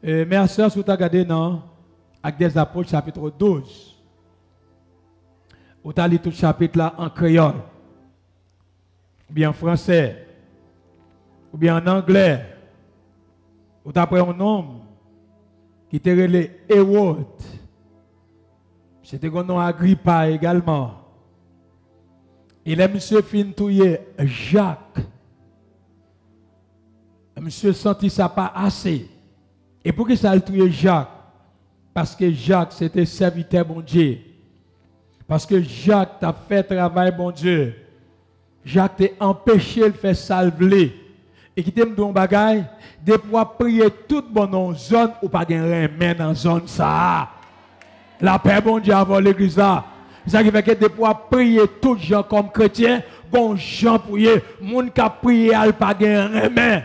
Merci à vous regardé dans Actes des Apôtres chapitre 12. Vous avez lu tout le chapitre là en créole, ou bien en français, ou bien en anglais. Vous avez un homme qui était relé Hérode. C'était un nom Agrippa également. Il est monsieur Fintouye Jacques. Monsieur senti ça pas assez. Et pour que ça a tué Jacques? Parce que Jacques c'était serviteur bon Dieu. Parce que Jacques t'a fait travail bon Dieu. Jacques t'a empêché de faire salver. Et qui t'aime don bagaille, de pouvoir prier toute bonne zone ou pas gagner main dans zone ça. La paix bon Dieu avant l'église là. Ça qui fait que de pouvoir prier tous gens comme chrétiens, bon gens prier, moun qui prier al pas gagner main.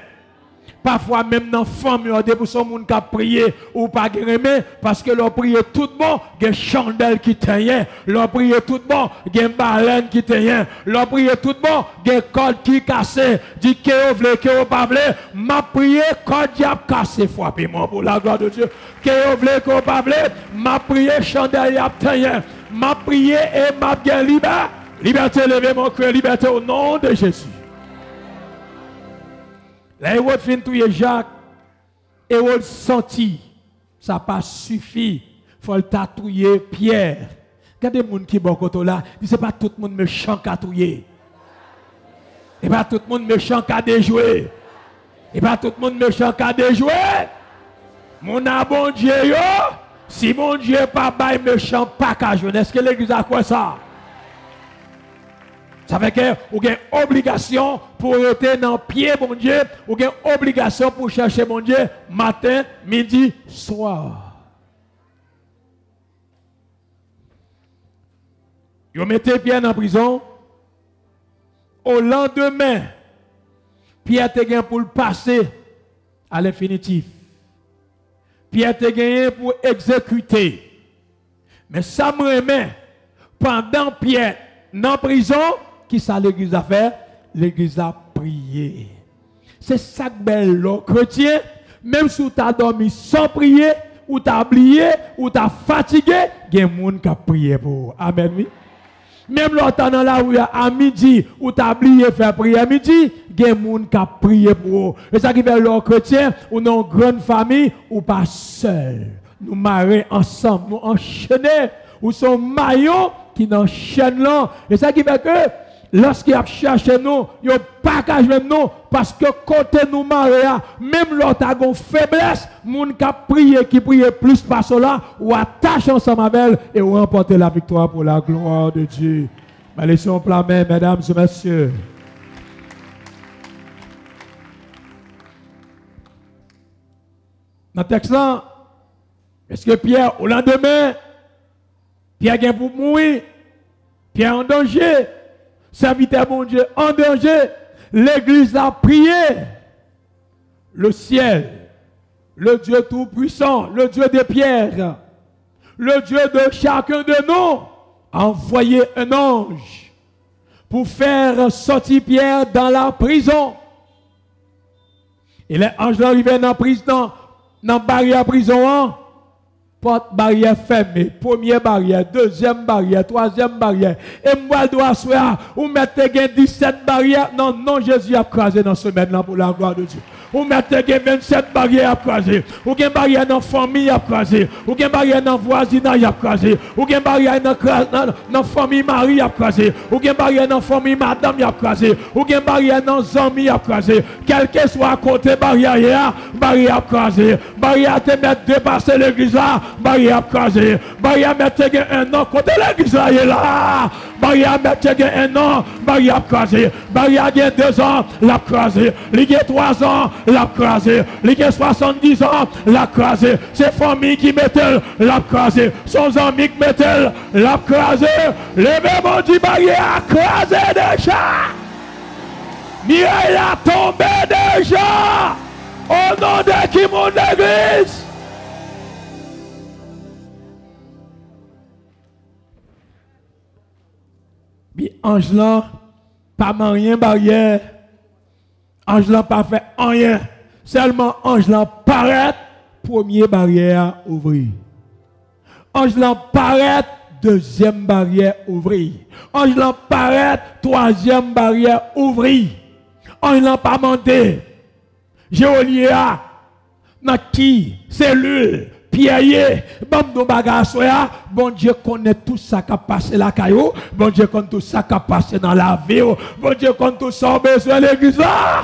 Parfois même dans la famille, on pour son monde qui a prié ou pas gagné parce que l'on prie tout bon, il y a une chandelle qui tient, l'on prie tout bon, il y a une baleine qui tient, l'on prie tout bon, il y a une corde qui casse, dit que vous voulez, que vous pas voulez, m'a prié, corde qui a cassé, frappez-moi pour la gloire de Dieu, que vous voulez, que vous pas voulez, m'a prié, chandelle qui a tient, m'a prié et m'a bien libéré, liberté, levez mon cœur, liberté au nom de Jésus. Là, Hérode fin touyer Jacques, Hérode senti, ça n'a pas suffi, il faut le tatouiller Pierre. Regardez les gens qui sont côté là, ce n'est pas tout le monde méchant qui a touillé. Ce n'est pas tout le monde méchant qui a déjoué. Ce n'est pas tout le monde méchant qui a déjoué. Mon bon Dieu, si mon Dieu n'est pas méchant, pas qu'à jouer. Est-ce que l'église a quoi ça? Ça fait que vous avez une obligation pour être dans le pied, mon Dieu. Vous avez une obligation pour chercher, mon Dieu, matin, midi, soir. Vous mettez Pierre en prison. Au lendemain, Pierre te gagné pour le passer à l'infinitif. Pierre te gagné pour exécuter. Mais ça me remet, pendant Pierre dans la prison, qui ça l'église a fait? L'église a prié. C'est ça que belle chrétien, même si tu as dormi sans prier, ou tu as oublié, ou tu as fatigué, il y a des gens qui ont prié pour. Amen. Oui. Même l'autre dans la rue à midi, ou tu as oublié faire prier à midi, il y a des gens qui ont prié pour. Et ça qui fait le chrétien, ou dans une grande famille, ou pas seul. Nous marions ensemble, nous enchaînons, ou sont maillons qui n'enchaînent là. Et ça qui fait que, lorsqu'il a cherché nous, il n'y a pas qu'à jouer nous, parce que côté nous marions, même l'autre a une faiblesse, moun qui a prié, qui prie plus par cela, ou attache ensemble avec elle, et ou remporter la victoire pour la gloire de Dieu. Laissons plein main, mesdames et messieurs. Dans le texte là, est-ce que Pierre, au lendemain, Pierre vient pour mourir, Pierre en danger, serviteur mon Dieu en danger, l'église a prié, le ciel, le Dieu tout-puissant, le Dieu de Pierre, le Dieu de chacun de nous, a envoyé un ange pour faire sortir Pierre dans la prison. Et les anges arrivés dans la prison, dans la barrière prison, porte barrière fermée, première barrière, deuxième barrière, troisième barrière. Et moi, je dois soir, ou mettez 17 barrières. Non, non, Jésus a crasé dans ce semaine-là pour la gloire de Dieu. Ou mettez 27 barrières à craser. Ou une barrière dans la famille à craser. Ou une barrière dans le voisinage à craser. Ou une barrière dans la famille Marie à craser. Ou une barrière dans la famille Madame à craser. Ou une barrière dans les amis à craser. Quel que soit à côté barrière, barrière à craser. Barrière te mettre dépasser l'église là, barrière à craser. Barrière mettre un an côté l'église là, est là. Barrière mettre un an, barrière à craser. Barrière 2 ans, l'a craser. Ligue 3 ans, l'a crasé. Ligue 70 ans, l'a crasé. C'est famille qui met-elle, l'a crasé. Son ami qui met-elle, l'a crasé. Le même dit barrière a crasé déjà. Mireille a tombé déjà. Au nom de qui mon église. Puis ange là, pas rien barrière. Ange là pas fait rien. Seulement ange là paraît, première barrière ouvrir. Ange l'apparaît, deuxième barrière ouvrir. Ange l'apparaît, troisième barrière ouvrir. Ange l'apparaît, Géolia, dans qui, cellule, pierre, bam bagage soya, bon Dieu connaît tout ça qui a passé la caillou, bon Dieu connaît tout ça qui a passé dans la vie, bon Dieu connaît tout ça besoin l'église là.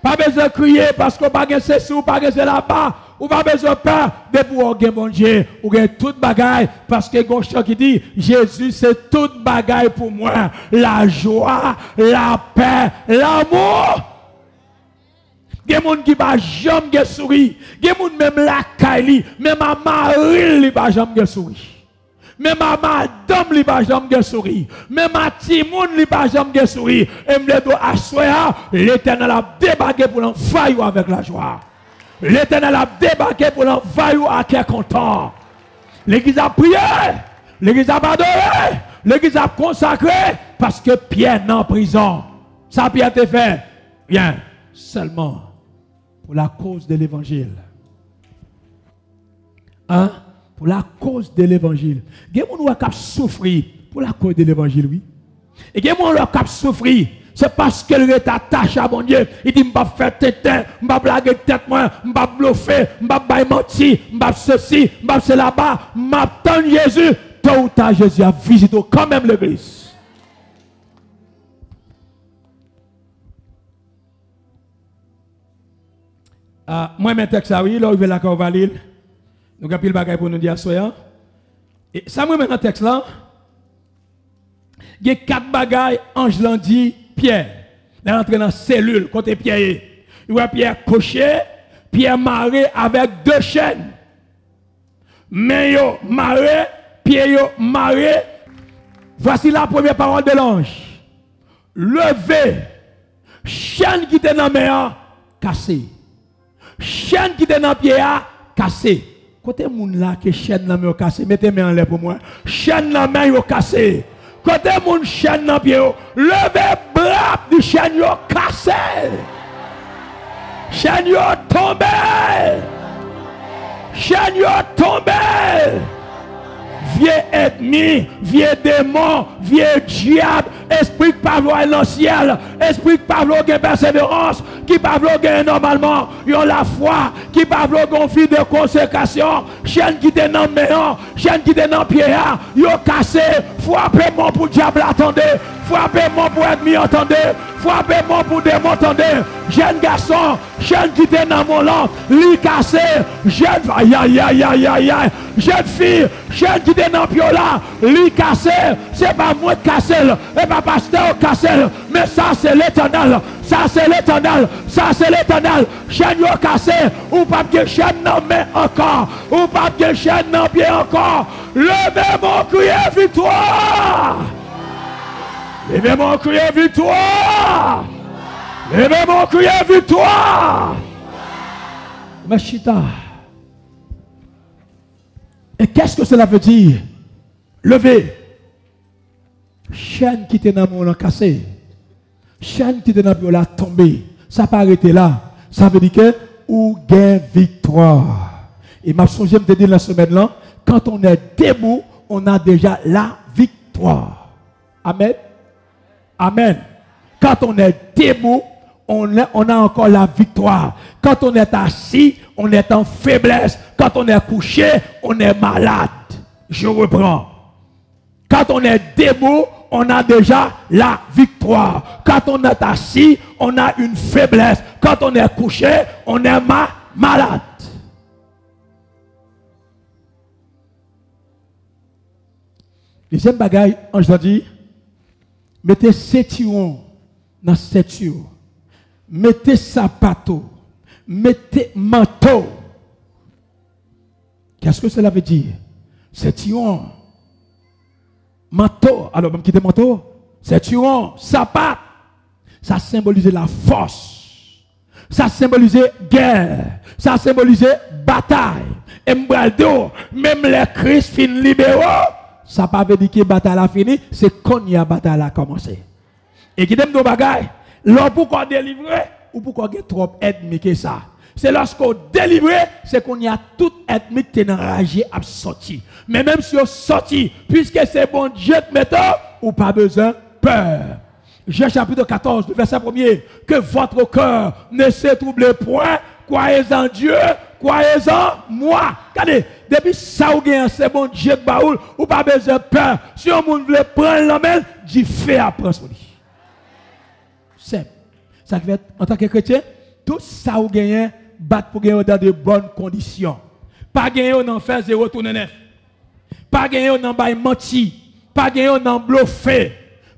Pas besoin de crier parce qu'on pas c'est sous, pas c'est là-bas, ou pas besoin de peur, de pour gagner bon Dieu, ou gagner toute bagaille parce que gon qui dit Jésus c'est toute bagaille pour moi, la joie, la paix, l'amour. Il y a des gens qui ne jamais sourire. Il y a des gens même la caille, même ma mari ne va jamais sourire. Même ma madame ne va jamais sourire. Même ma timoun ne va jamais sourire. Et me doit asseoir, l'Éternel a débarqué pour l'envahir avec la joie. L'Éternel a débarqué pour l'envahir avec un content. L'église a prié, l'église a adoré, l'église a consacré parce que Pierre est en prison. Ça Pierre te fait bien seulement pour la cause de l'évangile. Hein? Pour la cause de l'évangile. Il y a des gens qui souffrent pour la cause de l'évangile, oui. Et il y a des gens qui souffrent. C'est parce qu'elle est attachée à mon Dieu. Il dit, je ne vais pas faire tête, je ne vais pas blaguer tête, je ne vais pas bluffer, je ne vais pas mentir, je ne vais pas ceci, je ne vais pas cela là-bas. Je m'attends Jésus. Tôt ou tard, Jésus a visité quand même l'église. Moi, mes textes, oui, là, il veut la Corvalil. Nous avons pile bagaille pour nous dire soya. Et ça, moi, maintenant, texte là, il y a 4 bagailles, Ange l'a dit, Pierre. Il est entré dans la cellule, côté Pierre. Il voit Pierre coché, Pierre marré avec 2 chaînes. Mais yo marré, Pierre yo marré. Voici la première parole de l'ange. Levez, chaîne qui était dans la main, cassée. Chaîne qui était dans le pied a cassé. Côté moun là que chaîne dans main cassé, mettez main en l'air pour moi. Chaîne dans main yo cassé. Côté moun chaîne dans pied yo, levez bras du chaîne yo cassé. Chaîne yo tombé. Chaîne yo tombé. Vieux ennemi, vieux démon, vieux diable, esprit qui parle dans le ciel, esprit qui parle de persévérance, qui parle normalement, ils ont la foi, qui parle de vie de consécration, chaîne qui est dans le méant, chaîne qui est dans le pied, ils ont cassé, frappez-moi pour le diable, attendez, frappez-moi pour l'ennemi, attendez, frappez-moi pour le démon, attendez, jeune garçon, chaîne qui est dans mon lampe, lit cassé, jeune, aïe aïe aïe aïe aïe aïe, jeune fille, chaîne qui est dans le pied là, lit cassé, c'est pas moi qui cassé, et pas pasteur cassé, mais ça c'est l'éternel, ça c'est l'éternel, ça c'est l'éternel, chaîne yo cassé, ou pas de chaîne dans main encore, ou pas de chaîne dans pied encore, levez mon crier victoire, levez mon crier victoire, levez mon crier victoire, Machita. Et qu'est-ce que cela veut dire? Lever. Chaîne qui était dans mon cassé. Chaîne qui était dans mon la tombée. Ça pas arrêté là. Ça veut dire que ou gain victoire. Et ma songé me dit la semaine là, quand on est debout, on a déjà la victoire. Amen. Amen. Quand on est debout, on a encore la victoire. Quand on est assis, on est en faiblesse. Quand on est couché, on est malade. Je reprends. Quand on est debout, on a déjà la victoire. Quand on est assis, on a une faiblesse. Quand on est couché, on est malade. Deuxième bagaille, ange a dit, mettez ceinturon dans ceinture. Mettez sapato. Mettez manteau. Qu'est-ce que cela veut dire? Ceinturon. Manteau. Alors, même quitter manteau. Ceinturon. Sapat. Ça symbolise la force. Ça symbolise guerre. Ça symbolise bataille. Et même les Christ fin libéraux. Ça ne veut pas dire que la bataille a fini. C'est quand la bataille a commencé. Et qui t'aime nos bagailles. Là, pourquoi délivrer ou pourquoi il y a trop d'ennemis que ça? C'est lorsqu'on délivre, c'est qu'on y a toute ethnie qui est enragée à sortir. Mais même si on sortit, puisque c'est bon Dieu qui met ou pas besoin de peur. Jean chapitre 14, verset 1er. Que votre cœur ne se trouble point. Croyez en Dieu, croyez en moi. Regardez, depuis ça ou gagne, c'est bon Dieu qui baoule, ou pas besoin de peur. Si on veut prendre la main, dit fait après son lit. C'est ça qui fait en tant que chrétien, tout ça ou gagne, battre pour gagner dans de bonnes conditions. Pas gagner en faire 0,9. Pas gagner en bail menti. Pas gagner en bluffé.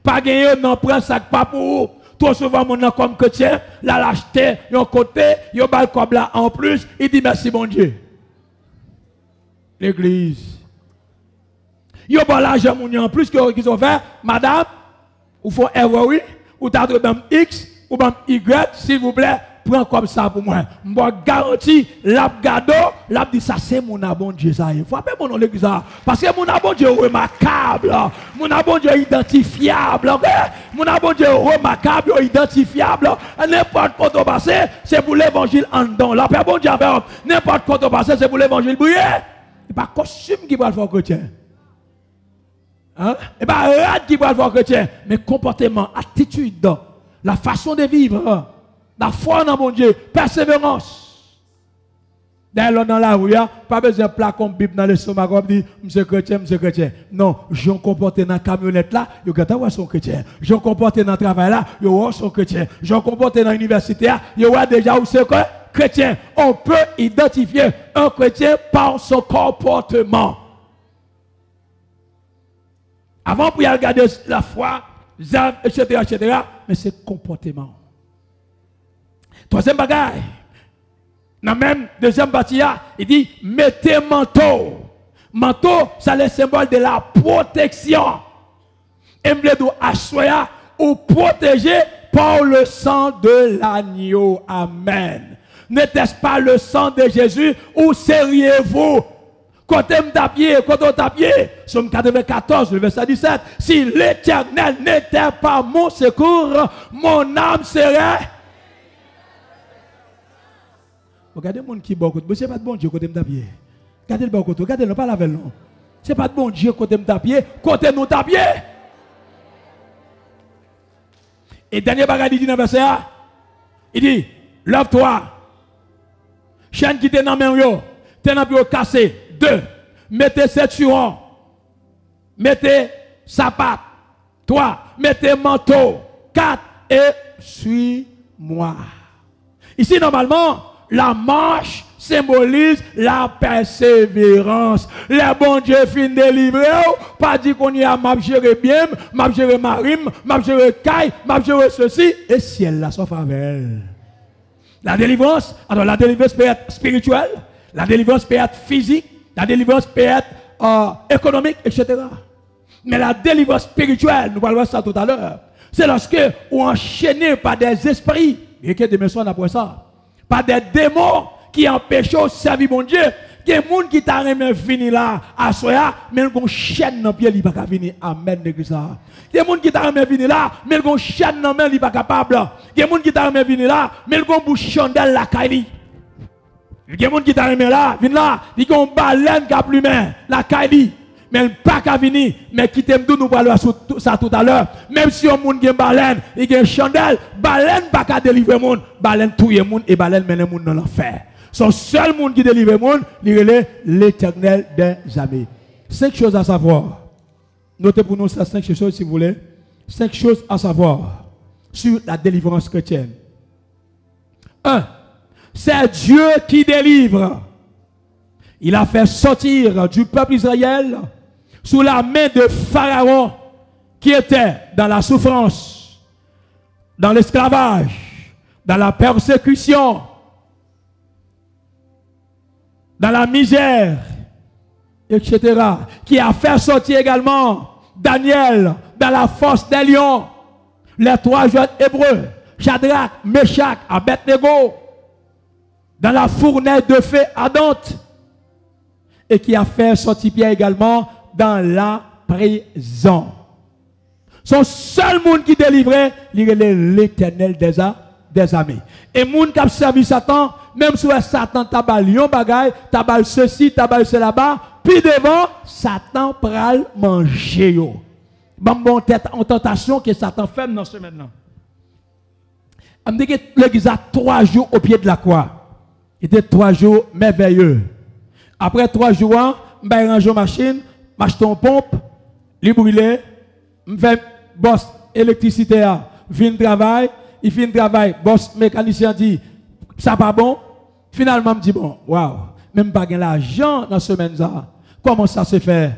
Pas gagner en prendre ça pas pour trop souvent, mon comme chrétien, la lâcheté, yon côté, yon bal comme là en plus, il dit merci mon Dieu. L'église. Yon bal l'argent mon en plus qu'ils ont fait, madame, ou faut ROI, ou t'as dans X, ou dans Y, s'il vous plaît, prends comme ça pour moi. Moi garantis, l'a gado, l'a dit ça c'est mon bon Dieu ça. Il faut appeler mon nom l'église parce que mon bon Dieu est remarquable, mon bon Dieu est identifiable, mon bon Dieu est remarquable, identifiable. N'importe quoi on passe, c'est pour l'évangile en dedans. La paix bon Dieu n'importe quoi on passe, c'est pour l'évangile briller. Et pas costume qui va le faire chrétien. Hein? Et pas rade qui va le faire chrétien, mais comportement, attitude, la façon de vivre. La foi dans mon Dieu, persévérance. D'ailleurs, dans la rue, pas besoin de plat comme Bible dans le stomac, comme dit, monsieur chrétien, monsieur chrétien. Non, je me comporte dans la camionnette là, je vais son chrétien. Je me comporte dans le travail là, je vais son chrétien. Je me comporte dans l'université là, je vais déjà où c'est chrétien. On peut identifier un chrétien par son comportement. Avant pour y regarder la foi, etc., mais c'est comportement. Troisième bagaille, dans même deuxième partie, il dit mettez manteau. Manteau, c'est le symbole de la protection. Emblème de Assoya ou protégé par le sang de l'agneau. Amen. N'était-ce pas le sang de Jésus ou seriez-vous? Côté m'tapier, côté tapier, Somme 94, le verset 17. Si l'Éternel n'était pas mon secours, mon âme serait. Regardez le monde qui est bon côté. Ce n'est pas de bon Dieu côté m'tapier. Regardez le bon côté. Regardez le pas la veille. Ce n'est pas de bon Dieu côté m'tapier. Côté nous tapier. Et dernier bagage il dit dans le verset 1. Il dit, lève-toi. Chaîne qui était dans la main, t'es dans le cassé. 2. Mettez ceinturon. Mettez sapat. 3. Mettez manteau. 4. Et suis-moi. Ici, normalement, la marche symbolise la persévérance. Le bon Dieu fin délivré, pas dit qu'on y a m'a géré bien, m'a géré marim, m'a géré caille, m'a géré ceci, et ciel là, sauf avec elle. La délivrance, alors la délivrance peut être spirituelle, la délivrance peut être physique, la délivrance peut être économique, etc. Mais la délivrance spirituelle, nous parlons de ça tout à l'heure, c'est lorsque on enchaîné par des esprits, et que demain soir après ça, par des démons qui empêchent de servir mon Dieu. Il y a des gens qui t'a remis venir là à Soya, mais ils ont chaîne dans le pied, ils ne peuvent pas venir. Amen. Il y a des gens qui t'a remis venir là, mais ils ont chaîne dans le pied, ils ne sont pas capables. Il y a des gens qui t'a remis venir là, mais ils ont bouche chandelle la caille. Il y a des gens qui t'a remis là, viennent là, ils ont baleine qui a plus main, la caille. Mais il pas qu'à venir, mais qui t'aime nous parlons ça tout à l'heure. Même si on monde qui baleine, il y a chandelle, baleine pas qu'à délivrer monde, baleine touye monde et baleine mène monde dans l'enfer. Son seul monde qui délivre monde, il est l'Éternel des armées. 5 choses à savoir. Notez pour nous ça 5 choses si vous voulez. 5 choses à savoir sur la délivrance chrétienne. 1. C'est Dieu qui délivre. Il a fait sortir du peuple Israël sous la main de Pharaon qui était dans la souffrance, dans l'esclavage, dans la persécution, dans la misère, etc. Qui a fait sortir également Daniel dans la fosse des lions, les 3 jeunes hébreux, Shadrach, Meshach, Abednego, dans la fournaise de feu ardente, et qui a fait sortir Pierre également dans la prison. Son seul monde qui délivrait, il est l'Éternel des armées. Et monde qui a servi Satan, même si Satan tabal yon bagay, tabal ceci, tabal cela là-bas, puis devant, Satan pral manger yo. Bon tête en tentation que Satan fait dans ce semaine-là. On me dit que l'église a 3 jours au pied de la croix. C'était 3 jours merveilleux. Après 3 jours, je vais ranger machine, m'acheter une pompe, li brûler, je fais boss électricité, vient travail, il finit travail, boss mécanicien dit, ça pas bon. Finalement, je me dis, bon, waouh, même pas de l'argent dans ce semaine là. Comment ça se fait?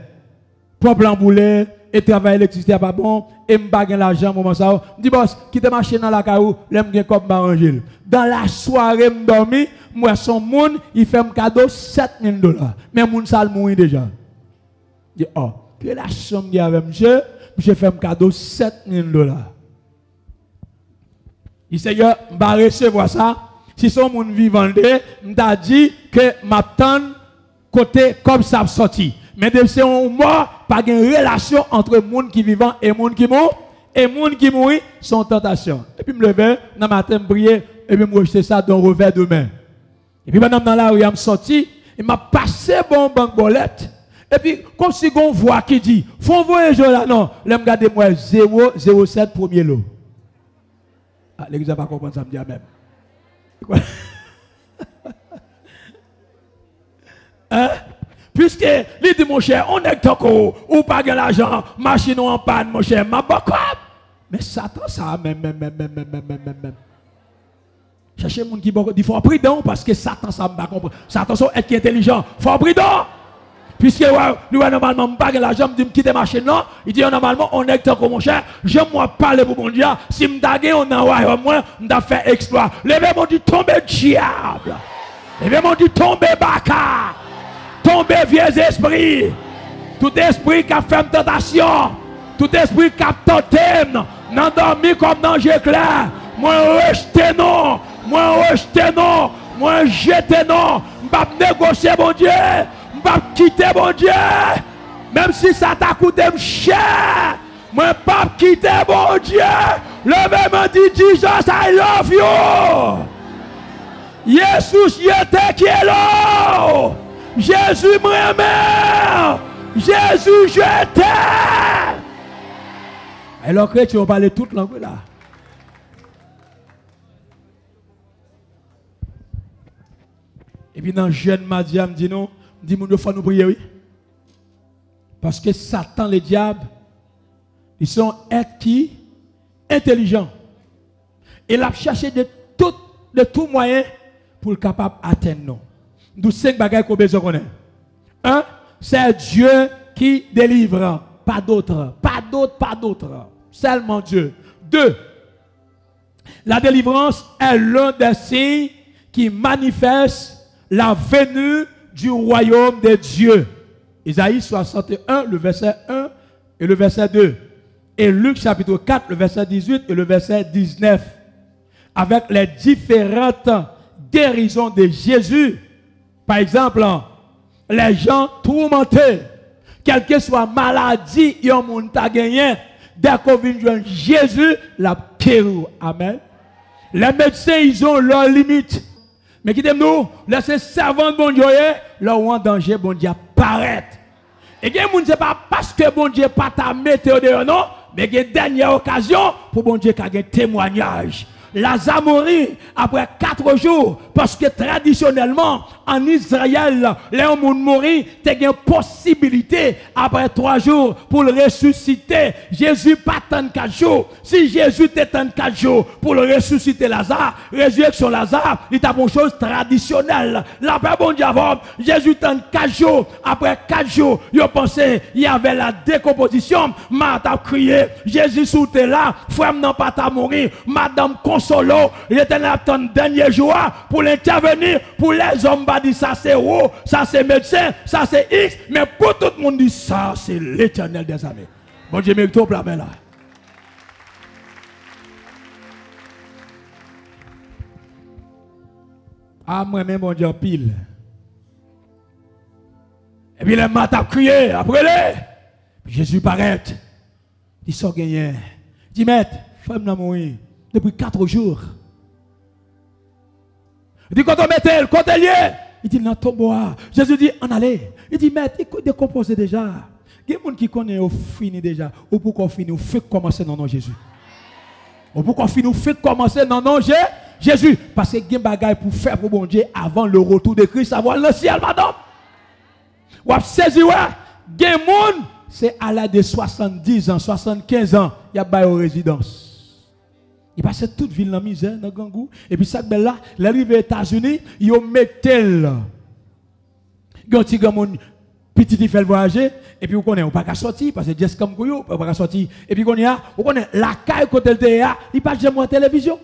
Pompe l'emboulé, et travail électricité pas bon, et je pas de l'argent moment ça. Je dis, boss, quitte machine dans la caillou, l'aime bien comme m'arranger. Dans la soirée, je dormi, moi, son monde, il fait un cadeau $7,000. Mais mon sale mourir déjà. Je dis, oh, puis la somme qu'il y avait, monsieur fait un cadeau $7,000. Il dit, Seigneur, je vais recevoir ça. Si son monde vivant, je m'a dit que m'attend côté comme ça sorti. Mais de ce mort, pas de relation entre le monde qui vivant et le monde qui mort. Et le monde qui mourit, sont tentation. Et puis, je me levais, dans ma tête, je priais, et puis, je me jetais ça dans le revers de main. Et puis, maintenant, dans la rue, je me sorti, il m'a passé bon banque bolette. Et puis, comme si on voit qui dit, faut voyager là, non, là, je regarde moi 0,07 premier lot. Ah, l'église n'a pas compris ça, me dit même. Hein? Puisque, il dit, mon cher, on est toko, ou pas de l'argent, machine en panne, mon cher, ma bakop. Mais Satan, ça, même. Cherchez les gens qui il faut prudent parce que Satan, ça ne va pas comprendre. Satan, c'est être intelligent. Il faut prudent. Puisque, nous, normalement, pas de l'argent, je me quitte la machine, non. Il dit, normalement, on est toko, mon cher, je moi parler pour mon Dieu. Si je me on a moi, je vais faire exploit. Levez-moi du tomber diable. Levez-moi du tomber baka. Tomber vieux esprit. Tout esprit qui a fait une tentation. Tout esprit qui a tenté. N'a dormi comme dans j'éclair. Moi rejeté non. Moi rejeté non. Moi jeté non. Je vais négocier mon Dieu. Je vais quitter mon Dieu. Même si ça t'a coûté cher. Moi ne vais pas quitter mon Dieu. Levez-moi dit Jesus, I love you. Jésus, il était qui est là. Jésus m'aime. Jésus, je t'aime. Alors que tu vas parler toute langue là. Et puis dans le jeune Madia me dit non, dit il faut nous prier oui. Parce que Satan, les diables, ils sont êtres qui intelligents. Et il a cherché de tout moyen pour être capable d'atteindre nous. Nous 5 bagages qu'on a besoin connaître. 1, c'est Dieu qui délivre, pas d'autre, pas d'autre, seulement Dieu. 2, la délivrance est l'un des signes qui manifeste la venue du royaume de Dieu. Isaïe 61, le verset 1 et le verset 2. Et Luc chapitre 4, le verset 18 et le verset 19. Avec les différentes guérisons de Jésus. Par exemple, les gens tourmentés, quelle que soit maladie, ils ont gagné. Dès qu'on vient de Jésus, la guérit. Amen. Les médecins, ils ont leurs limites. Mais qui nous, laissez servant de bon Dieu, là où en danger, bon Dieu apparaît. Et bien, ce n'est pas parce que bon Dieu pas ta météo de non, mais il y a une dernière occasion pour bon Dieu qui a un témoignage. Lazare mourit après 4 jours parce que traditionnellement en Israël, les gens mourir, tu as une possibilité après 3 jours pour le ressusciter. Jésus pas tant 4 jours. Si Jésus t'est tant 4 jours pour le ressusciter Lazare, résurrection Lazare, il a une chose traditionnelle. La paix bon Dieu avant, Jésus tant 4 jours. Après 4 jours, il a pensé il y avait la décomposition. Marthe a crié, Jésus sous là, frère n'a pas ta mourir, madame consolo, il était là dans le dernier jour pour l'intervenir pour les hommes dit ça c'est haut, ça c'est médecin, ça c'est X, mais pour tout le monde dit ça c'est l'Éternel des armées. Bon Dieu mérite la main là. Ah moi-même mon Dieu pile. Et puis les maths a crié, après les Jésus paraît. Ils sont gagnés. Dis maître, femme n'a mourir depuis 4 jours. Il dit, quand on mettait le côté lié, il dit, non, tomboa. Jésus dit, en allez. Il dit, mais il décompose déjà. Il y a des gens qui connaissent, au fini déjà. Ou pourquoi finir, ou fait commencer dans le nom de Jésus. Ou pourquoi finir, ou fait commencer dans le nom de Jésus. Parce que il y a des bagages pour faire pour bon Dieu avant le retour de Christ, avant le ciel, madame. Ou à saisir, ouais. Il y a des gens, c'est à l'âge de 70 ans, 75 ans, il y a des résidence. Il passe toute ville dans la misère, dans le gangou. Et puis, ça, ben là, l'arrivée aux États-Unis, ils ont mis tel. Il y a un petit petit qui fait le voyager. Et puis, on connaît, on ne peut pas sortir, parce que c'est comme Kouyo, on ne peut pas sortir. Et puis, on connaît la caille côté le théâtre, il passe jamais en télévision.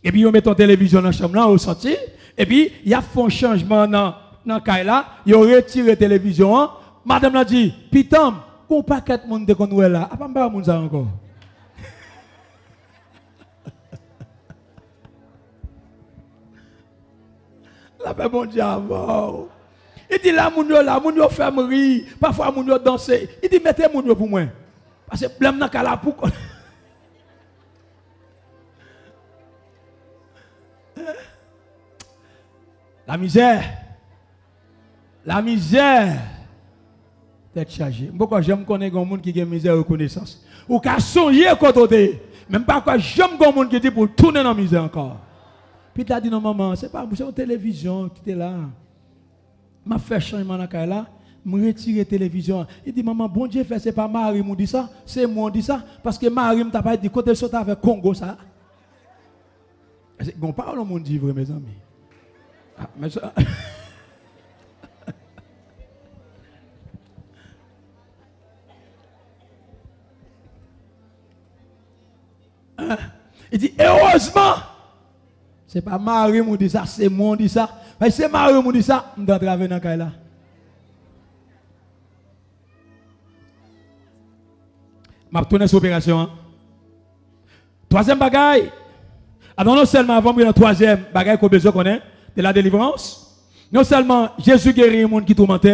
Et puis, on met en télévision dans la chambre là, on sortit. Et puis, il y a fait un changement dans la caille là, ils ont retiré la télévision. Hein. Madame l'a dit, Pitam, qu'on pas quatre monde de qu'on est là. Ah, pas monde ça encore. La paix mon Dieu avant. Il dit là, mon yo fait rire. Parfois, mon yo danser. Il dit, mettez mon yo pour moi. Parce que blâme n'a qu'à la pour. La misère. La misère. Tête chargée. Pourquoi j'aime connaître un monde qui a misère et reconnaissance. Ou qui a songé côté. Même pas quoi j'aime un monde qui dit pour tourner dans la misère encore. Puis tu as dit non maman, c'est pas une télévision qui était là. M'a fait changement dans la là, me retirer télévision. Il dit maman, bon Dieu fait c'est pas Marie m'a dit ça, c'est moi dit ça parce que Marie m'a pas dit côté saute avec Congo ça. Bon parole mon dit vrai mes amis. Ah, mais ça... Il dit heureusement c'est pas Marie qui dit ça, c'est moi qui dit ça. Mais c'est Marie qui dit ça, je dois travailler dans le là. Je vais tourner sur l'opération. Hein? Troisième bagaille. Alors non seulement avant de troisième bagaille qu'on a besoin de connaître, de la délivrance. Non seulement Jésus guérit les gens qui tourmentent,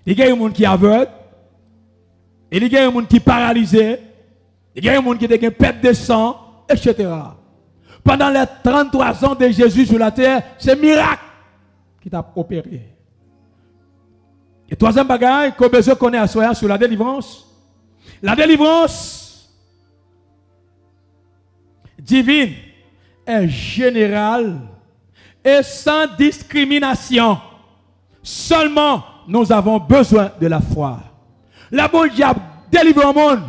il guérit les gens qui aveuglent, il guérit les gens qui paralysés, il guérit les gens qui ont une perte de sang, etc. Pendant les 33 ans de Jésus sur la terre, c'est miracle qui t'a opéré. Et troisième bagaille qu'on a besoin de connaître sur la délivrance. La délivrance divine est générale et sans discrimination. Seulement, nous avons besoin de la foi. La bonne diable délivre le monde.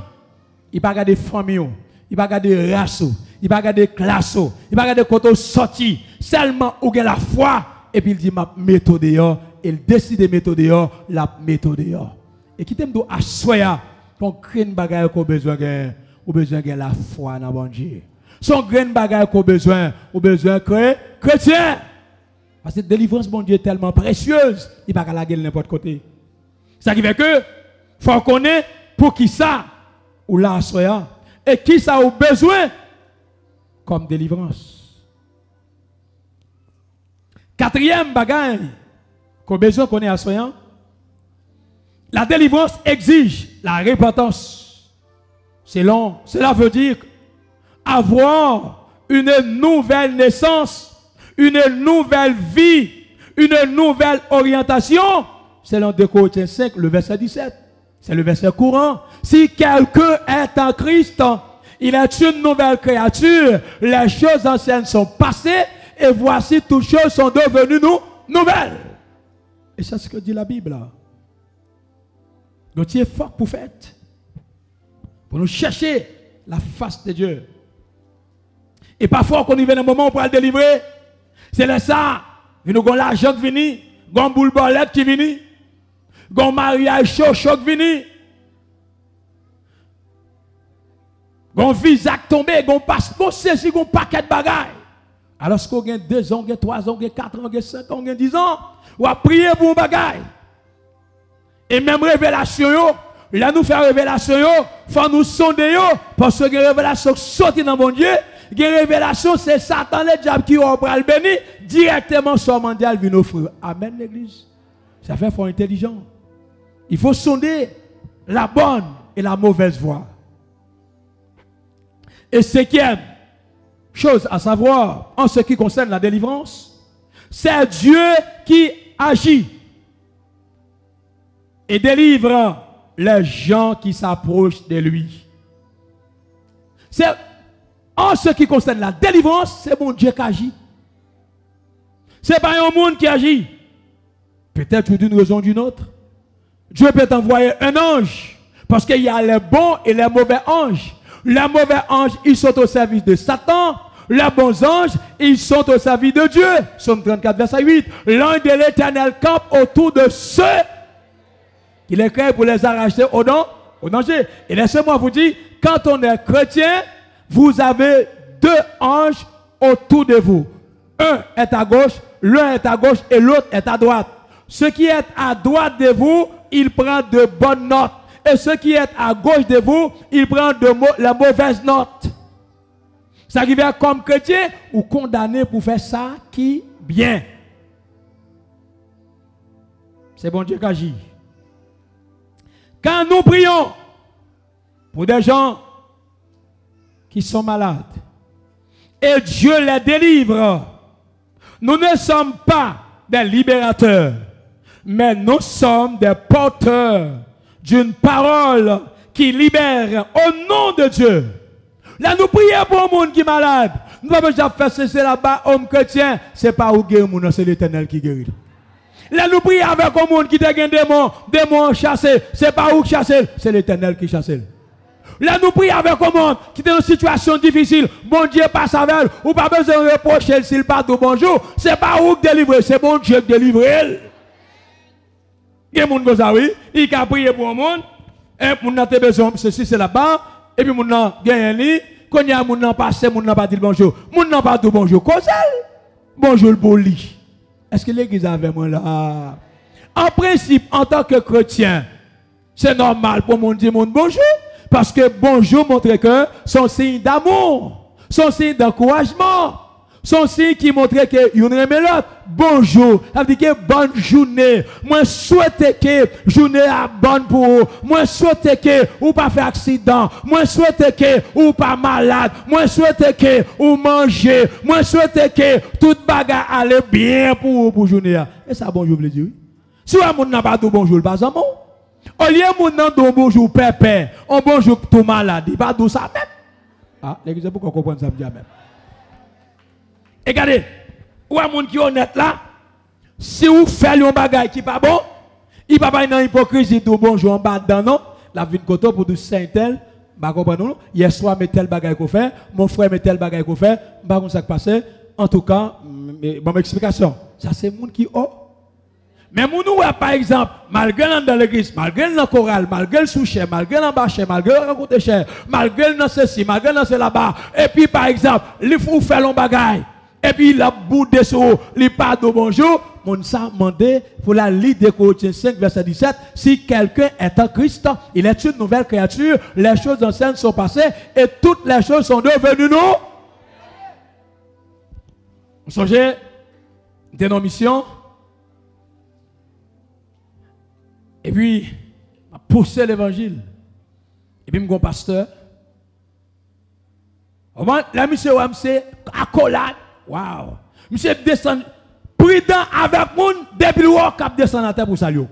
Il ne va pas regarder famille, il ne va pas regarder race, il ne va pas regarder classe, il ne va pas regarder côté sorti. Seulement, où il y a la foi, et puis il dit ma méthode dehors, il décide de méthode dehors, la méthode dehors. Et qui t'aime à soya, qu'on crée une bagaille qu'on a besoin de la foi dans bon Dieu. Son grain bagaille qu'on a besoin de chrétien. Parce que la délivrance, bon Dieu, est tellement précieuse, il ne va pas la gueule n'importe côté. Ça qui fait que, faut connaître pour qui ça, ou là, soya, et qui ça a besoin comme délivrance. Quatrième bagaille qu'on a besoin qu'on ait à soya, la délivrance exige la repentance. Cela veut dire avoir une nouvelle naissance, une nouvelle vie, une nouvelle orientation. Selon 2 Corinthiens 5, le verset 17. C'est le verset courant. Si quelqu'un est en Christ, il est une nouvelle créature. Les choses anciennes sont passées et voici toutes choses sont devenues nouvelles. Et c'est ce que dit la Bible. Donc, il est fort pour faire. Pour nous chercher la face de Dieu. Et parfois, quand on y vient un moment où on peut le délivrer, c'est là ça. Il nous avons l'argent qui vient, nous avons boule bolette qui vient, nous avons mariage chaud qui vient, nous avons visa qui tombe, nous avons passeport saisi, nous avons paquet de bagages. Alors, si on a 2 ans, 3 ans, 4 ans, 5 ans, 10 ans, on va prier pour un bagage. Et même révélation, là nous faire révélation, il faut nous sonder, parce que les révélations sortent dans mon Dieu. Les révélations, c'est Satan, le diable qui va le bénir directement sur le mondial, vient offrir. Amen, l'église. Ça fait fort intelligent. Il faut sonder la bonne et la mauvaise voie. Et cinquième chose à savoir, en ce qui concerne la délivrance, C'est Dieu qui agit et délivre les gens qui s'approchent de lui. C'est en ce qui concerne la délivrance, c'est mon Dieu qui agit. Ce n'est pas un monde qui agit. Peut-être d'une raison ou d'une autre. Dieu peut envoyer un ange. Parce qu'il y a les bons et les mauvais anges. Les mauvais anges, ils sont au service de Satan. Les bons anges, ils sont au service de Dieu. Psaume 34, verset 8. L'ange de l'Éternel campe autour de ceux qui les créent pour les arracher au danger. Et laissez-moi vous dire, quand on est chrétien, vous avez deux anges autour de vous. Un est à gauche, l'un est à gauche et l'autre est à droite. Ce qui est à droite de vous, il prend de bonnes notes. Et ce qui est à gauche de vous, il prend la mauvaise note. Ça qui vient comme chrétien ou condamné pour faire ça qui bien. C'est bon Dieu qui agit. Quand nous prions pour des gens qui sont malades et Dieu les délivre, nous ne sommes pas des libérateurs, mais nous sommes des porteurs d'une parole qui libère au nom de Dieu. Là, nous prions pour un monde qui est malade. Nous ne pouvons pas déjà faire cesser là-bas, homme chrétien. Ce n'est pas où guérir, c'est l'Éternel qui guérit. Là, nous prions avec un monde qui a des démons chassés. Ce n'est pas où chasser, c'est l'Éternel qui chasse. Là, nous prions avec un monde qui est dans une situation difficile. Bon Dieu passe avec, ou pas besoin de reprocher s'il part de bonjour. Ce n'est pas où délivrer, c'est bon Dieu qui délivre. Il y a des gens qui ont oui, il a prié pour un monde, et mon a besoin de ceci, c'est là-bas, et puis mon a gagné un lit, quand il y a mon a passé, mon n'a pas dit bonjour. Mon n'a pas dit bonjour, cause bonjour le poli. Est-ce que l'église avait moi là? En principe, en tant que chrétien, c'est normal pour mon dire bonjour, parce que bonjour montre que son signe d'amour, son signe d'encouragement, son signe qui montre que yon aime l'autre. Bonjour, ça veut dire que bonne journée. Moi souhaite que journée a bonne pour vous. Moi souhaite que ou pas faire accident. Moi souhaite que ou pas malade. Moi souhaite que ou manger. Moi souhaite que toute bagarre allait bien pour vous pour journée. Et ça bonjour veut dire. Si un monde n'a pas de bonjour, pas un mot. Au lieu moun nan do bonjour pépé, on bonjour tout malade, il pas do ça même. Ah, l'église pourquoi comprendre ça bien même. Et regardez, ou un monde qui est honnête là, si vous faites un bagage qui n'est pas bon, il ne va pas dans l'hypocrisie de bonjour en bas dedans, non. La vie de côté pour du Saint-Tel, bah comprenez nous. Hier soir, mais tel bagage qu'on fait, mon frère met tel bagage qu'on fait, bah comme ça qui passe. En tout cas, bonne explication. Ça c'est le monde qui oh. Mais nous, par exemple, malgré dans l'église, malgré dans le choral, malgré le sous-cher, malgré dans le bas-cher, malgré le rencontre cher, malgré dans ceci, malgré dans ce là-bas, et puis par exemple, il faut faire un bagage. Et puis, la bout de ce il part de bonjour. Mon ça demandé pour la Liste de Corinthiens 5, verset 17. Si quelqu'un est en Christ, il est une nouvelle créature. Les choses anciennes sont passées et toutes les choses sont devenues nous. Vous songez de nos missions. Et puis, pousser l'évangile. Et puis, mon pasteur. La mission, c'est accolade. Waouh! Monsieur descend, prudent avec moun, depuis le cap descend à terre pour saluer.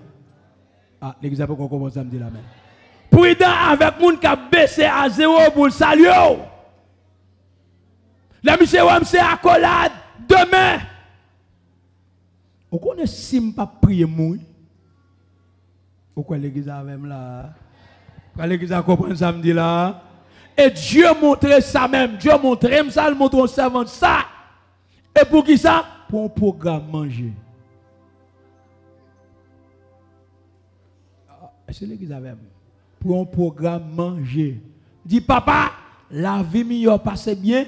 Ah, l'église a pas commencé à me dire la même. Prudent avec moun qui a baissé à zéro pour le saluer. La monsieur c'est accolade demain. Vous connaissez si je pas prier mourir? Pourquoi l'église a même là? Pourquoi l'église a compris ça me dit là? Et Dieu montrait ça même. Dieu montrait ça, il montre au servant ça. Et pour qui ça? Pour un programme manger. Est-ce que l'église avait? Pour un programme manger. Dis papa, la vie meilleure passe bien.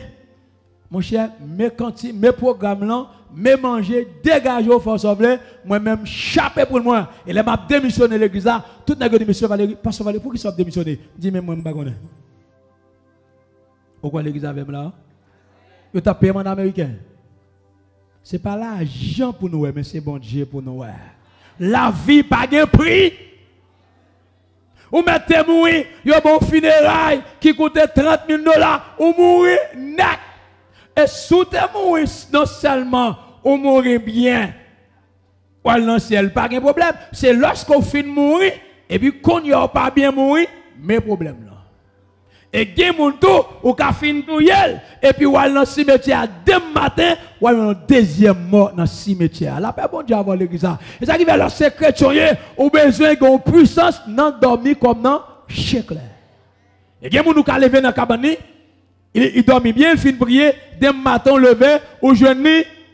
Mon cher, mes programmes là, mes manger, dégagez au force of moi-même, chapé pour moi. Et là, m'a démissionné l'église là. Tout n'a pas démissionné Valérie. Pasteur Valérie, pour qui soit démissionné? Dis-moi, moi, je ne sais pas. Pourquoi l'église avait là? Vous avez payé en américain. Ce n'est pas l'argent pour nous, mais c'est bon Dieu pour nous. La vie pas de prix. Ou mettez mourir, il y a un bon funérail qui coûte 30 000 $, ou mourir net. Et sous te mourir, non seulement ou mourir bien, ou aller dans le ciel, pas de problème. C'est lorsqu'on finit de mourir, et puis qu'on n'y a pas bien mourir, mais problème là. Et gen moun tout, ou ka fin tout yel, et puis ou aller dans le cimetière demain matin, ou aller dans deuxième mort dans le cimetière. La paix bon Dieu avant l'église. Et ça qui fait le secret, ou besoin d'une puissance, non dormir comme non, chèque. Et gen moun ou ka lever dans la cabane, il dormit bien, il finit de prier, demain matin lever, ou jeune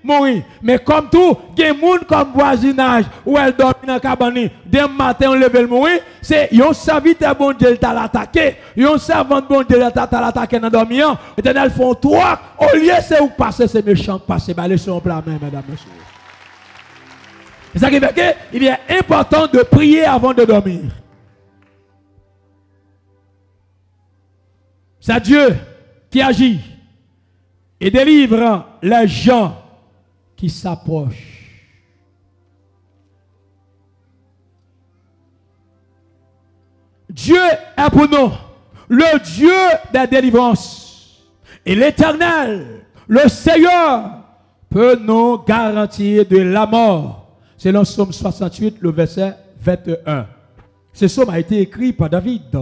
mourir. Mais comme tout, gen moun comme voisinage, ou elle dormit dans la cabane, demain matin on lever le mourir, c'est yon serviteur bon Dieu t'a l'attaqué, yon servant bon Dieu t'a l'attaqué dans dormir, Éternel font trois, au lieu c'est où passer ces méchants, passer baler sur un plat main, mesdames, messieurs. C'est ça qui fait que il est important de prier avant de dormir. C'est Dieu qui agit et délivre les gens qui s'approchent. Dieu est pour nous le Dieu des délivrances. Et l'Éternel, le Seigneur, peut nous garantir de la mort. C'est dans Psaume 68, le verset 21. Ce psaume a été écrit par David.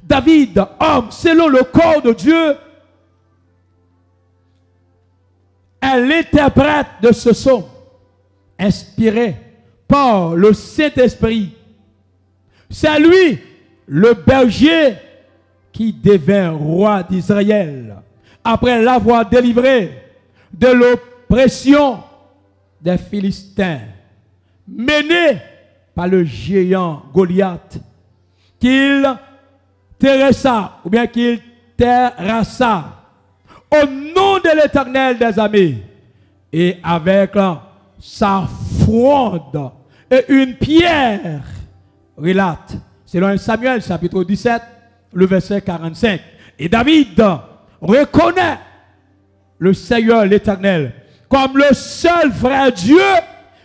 David, homme, selon le corps de Dieu, est l'interprète de ce psaume, inspiré par le Saint-Esprit. C'est lui, le berger, qui devint roi d'Israël, après l'avoir délivré de l'oppression des Philistins, mené par le géant Goliath, qu'il terrassa, ou bien qu'il terrassa, au nom de l'Éternel des armées, et avec sa fronde et une pierre, relate, selon Samuel chapitre 17, le verset 45. Et David reconnaît le Seigneur l'Éternel comme le seul vrai Dieu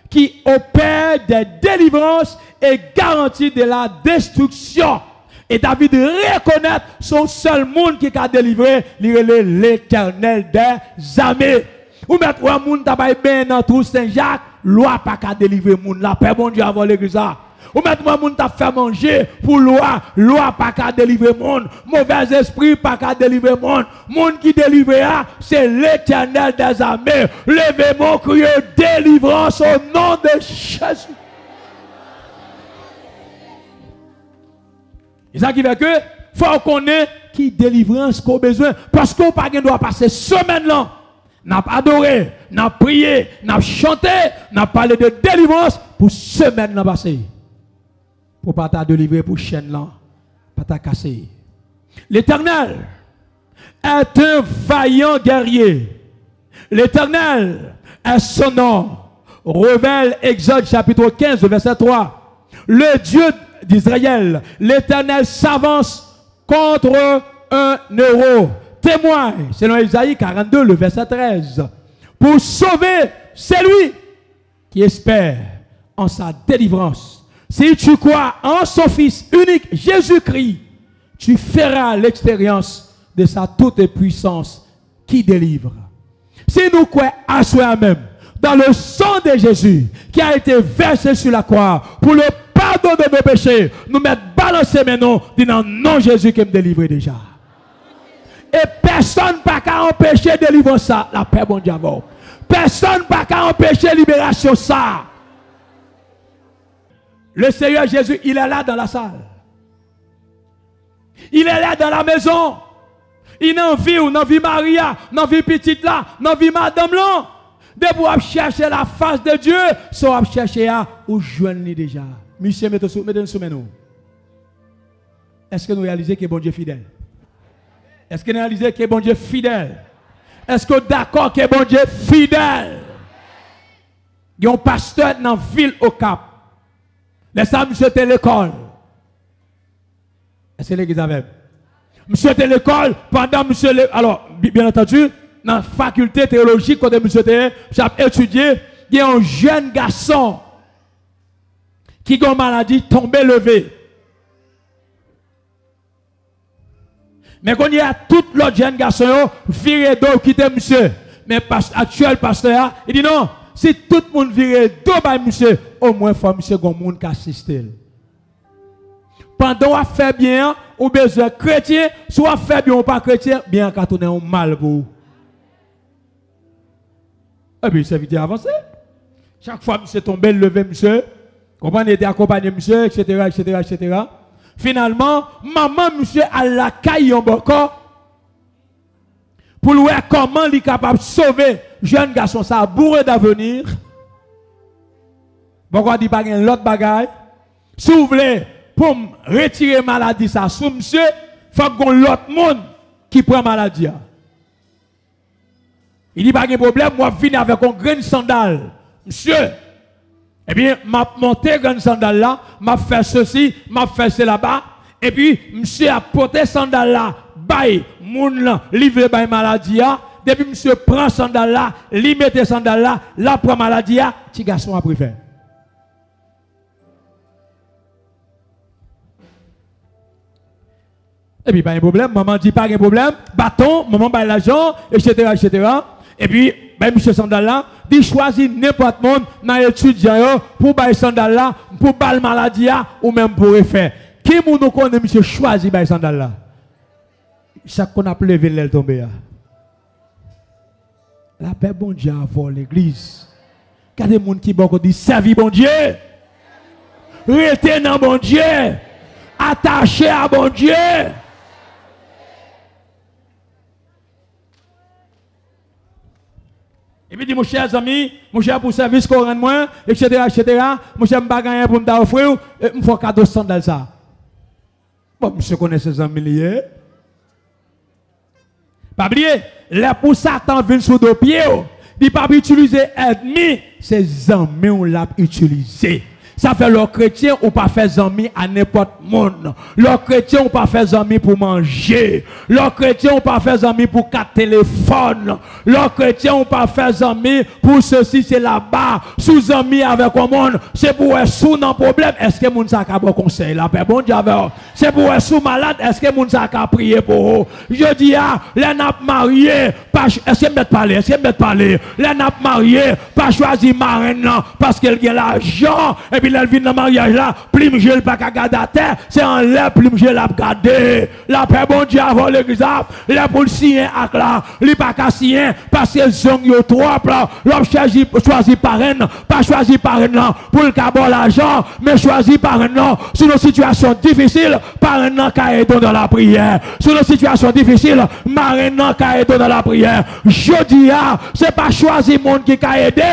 qui opère des délivrances et garantit de la destruction. Et David reconnaît son seul monde qui a délivré l'Éternel des armées. Ou mettre un monde qui bien dans tout Saint-Jacques, loi pas qu'à délivrer monde. La paix bon Dieu avant l'église. Ou mettre un monde qui fait manger pour loi pas qu'à délivrer monde. Mauvais esprit pas qu'à délivrer monde. Monde qui délivre c'est l'Éternel des armées. Levez mon cri délivrance au nom de Jésus. Et ça qui fait que faut qu'on ait qui délivrance qu'on a besoin. Parce qu'on ne doit pas passer semaine là. N'a pas adoré, n'a prié, n'a chanté, n'a parlé de délivrance pour semaine là passer. Pour pas t'a délivrer pour chaîne là, pas t'a casser. L'Éternel est un vaillant guerrier. L'Éternel est son nom. Révèle Exode chapitre 15 verset 3. Le Dieu d'Israël, l'Éternel s'avance contre un héros. Témoigne, selon Isaïe 42, le verset 13. Pour sauver celui qui espère en sa délivrance. Si tu crois en son Fils unique, Jésus-Christ, tu feras l'expérience de sa toute puissance qui délivre. Si nous croyons à soi-même, dans le sang de Jésus, qui a été versé sur la croix, pour le pardon de nos péchés, nous mettons balancer maintenant, disant non Jésus qui me délivre déjà. Et personne n'a qu'à empêcher de délivrer ça, la paix bon Dieu. Personne n'a qu'à empêcher libération ça. Le Seigneur Jésus, il est là dans la salle. Il est là dans la maison. Il n'en vit ou n'en vit Maria, n'en vit petite là, n'en vit madame là. De pour chercher la face de Dieu, soit chercher à ou joindre déjà. Monsieur, mettez-nous sous nous. Est-ce que nous réalisons que bon Dieu est fidèle? Est-ce que nous réalisons que bon Dieu est fidèle? Est-ce que d'accord que bon Dieu est fidèle? Il y a un pasteur dans la ville au Cap. Laissez-moi monsieur était l'école. Est-ce que l'église avait? Monsieur était l'école pendant monsieur. Alors, bien entendu, dans la faculté théologique, quand monsieur était, j'ai étudié, il y a un jeune garçon qui a une maladie tombé levé. Mais quand il y a tout l'autre jeune garçon, viré d'eau, quitter monsieur. Mais actuel pasteur, il dit non, si tout le monde virait deux par monsieur, au moins il faut monsieur gon monde qui assiste. Pendant qu'on fait bien, ou besoin chrétien, soit fait bien ou pas chrétien, bien quand on est un mal pour vous. Et puis c'est vite avancé. Chaque fois monsieur tombé, levé monsieur, comprenez, était accompagné monsieur, etc., etc., etc. Finalement, maman monsieur à la caille en bocor pour voir comment il est capable de sauver jeune garçon ça bourré d'avenir. Pourquoi dit pas l'autre bagaille? Si vous voulez pour retirer maladie ça sous monsieur, il faut que l'autre monde qui prend maladie. Il dit pas de problème, moi je viens avec un grain de sandal. Monsieur, eh bien, m'a monté grain de sandal là, m'a fait ceci, m'a fait cela là-bas, et puis monsieur a porté sandal là, bail moun là, livré bail maladie là, depuis monsieur prend sandal là, li mette sandal là, la prend maladie là, petit garçon a préféré. Et puis, pas de problème, maman dit pas de problème, bâton, maman baille l'argent, etc., etc. Et puis, ben, monsieur Sandal là, dit choisir n'importe monde dans l'étudiant pour bailler Sandal là, pour bailler maladie ou même pour refaire. Qui nous connaît, monsieur, choisir bailler Sandal là? Chaque qu'on a levé l'aile tombée. La paix, bon Dieu, avant l'église. Quand des gens qui beaucoup dit, servir bon Dieu, rester dans bon Dieu, attaché à bon Dieu. Et puis dit, mon cher ami, mon cher pour service qu'on rend moins, etc., etc., mon cher m'bagagne pour m'offrir, il faut cadeau sandal ça. Bon, monsieur connaît ses amis liés. Pas oublier, les pour Satan vient sur deux pieds, il pas utiliser ennemi, ses amis on l'a utilisé. Ça fait leur chrétien ou pas faire amis à n'importe monde. Leur chrétien ou pas faire amis pour manger. Leur chrétien ou pas faire amis pour quatre téléphones. Leur chrétien ou pas faire amis pour ceci c'est là-bas. Sous amis avec un monde, c'est pour être sous un problème. Est-ce que moun sa ka bon conseil la paix bon Dieu avec. C'est pour être sous malade, est-ce que moun sa ka prier pour eux. Je dis les n'a marié, pas est-ce que me parler, est-ce que me parler. Les n'a marié, pas choisir marraine parce qu'elle a l'argent. Et puis elle vient dans le mariage là, plus je ne pas garder à terre, c'est en l'air, plus je l'ai gardé. La paix bon Dieu avant l'église, les policiers à là, les pas cassien, parce que sont yo trop là, l'homme choisi parrain, pas choisi parrain pour le cabot l'argent, mais choisi parrain sur une situation difficile, parrain qui aide dans la prière. Sur une situation difficile, marrain qui aide dans la prière. Je dis c'est pas choisi monde qui aide,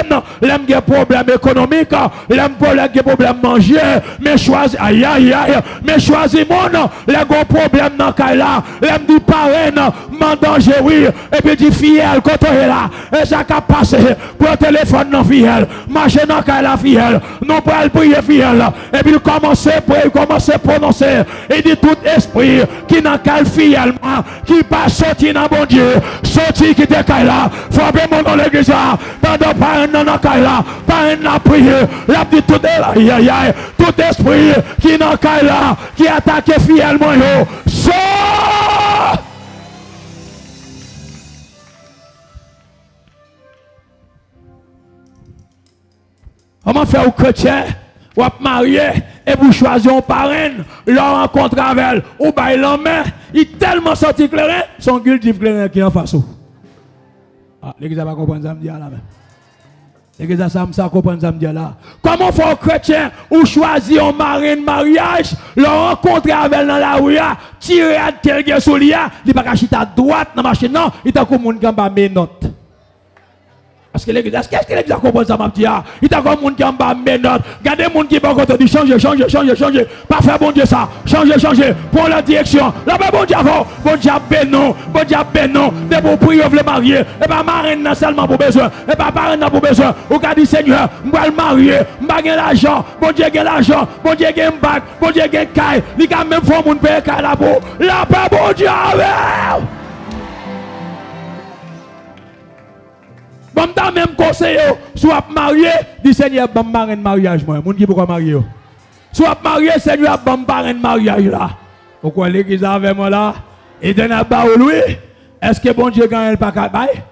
l'aime des problèmes économiques, l'aime problème manger, mais choisis, aïe aïe aïe, mais choisis mon, les gros problèmes dans le là, l'aime dit parrain, m'en danger oui, et puis dit fiel, quand on est là, et ça a passé, pour le téléphone non fiel, marcher dans le là fiel, non pour elle prier fiel, et puis commencer à prononcer, et dit tout esprit qui n'a qu'à fiel, qui pas sorti dans bon Dieu, sorti qui était là, frappez mon dans l'église, pendant parrain dans le là, parrain n'a prié, la dit tout est là. Aïe aïe aïe, tout esprit qui n'a qu'à là, qui attaque fidèlement, sort! Comment faire aux chrétiens, ou marier, et vous choisir un parrain, leur rencontre avec elle, ou bail la main, il tellement sorti clair, son gueule dit clair qui en face. Ah, l'église va comprendre ça, me dit à la main. Et ça comprend ça me dit là. Comment faut un chrétien ou choisir un mari de mariage, le rencontrer avec dans la rue, tirer à quelqu'un sur lui, il pas cacher à droite dans la machine non, il t'a comme monde qui a mes notes. Parce que l'église, est-ce que l'église comprend ça m'a dit il t'a comme monde qui a mes notes. Regardez monde qui va côté dit changer. Pas faire bon Dieu ça. Changer. Prends la direction. Là bas bon Dieu avant. Bon Dieu bénon. De pour prier vous le marier. Et pas marraine seulement pour besoin. Et pas parrain pour besoin. Ou qu'a dit Seigneur, m'va le marier, m'va gagner l'argent. Bon Dieu gagne l'argent. Bon Dieu gagne bac. Bon Dieu gagne caille. Il quand même faut moun payer caille là pour. Là bas bon Dieu avec. Bon, dans même conseil, soit marié, dit Seigneur, bon marraine de mariage, moi. Moun qui pourquoi marier? Soit marié, Seigneur, bon marraine de mariage là. Pourquoi l'église avec moi là? Et d'un abat lui, est-ce que bon Dieu gagne le pas bail?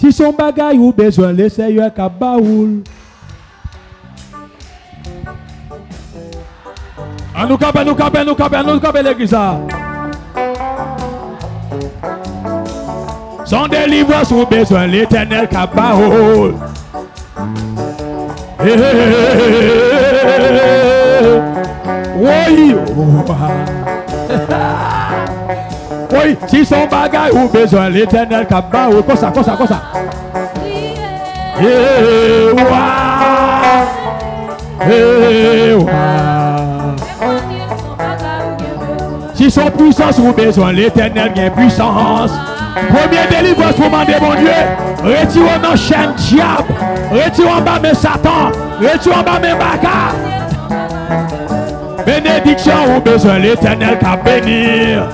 Si son bagage ou besoin, le Seigneur ka baoul. À nous caper l'église. Son délivrance ou besoin, l'Éternel ka baoul. Oui. Oui, si son bagage ou besoin, l'Éternel ka baoul. Comme ça. Si son puissance ou besoin, l'Éternel a puissance. Première délivrance pour demander mon Dieu. Retirons nos chaînes diable. Retirons bas mes Satan. Retirons bas mes bagarres. Bénédiction ou besoin, l'Éternel qu'a bénir.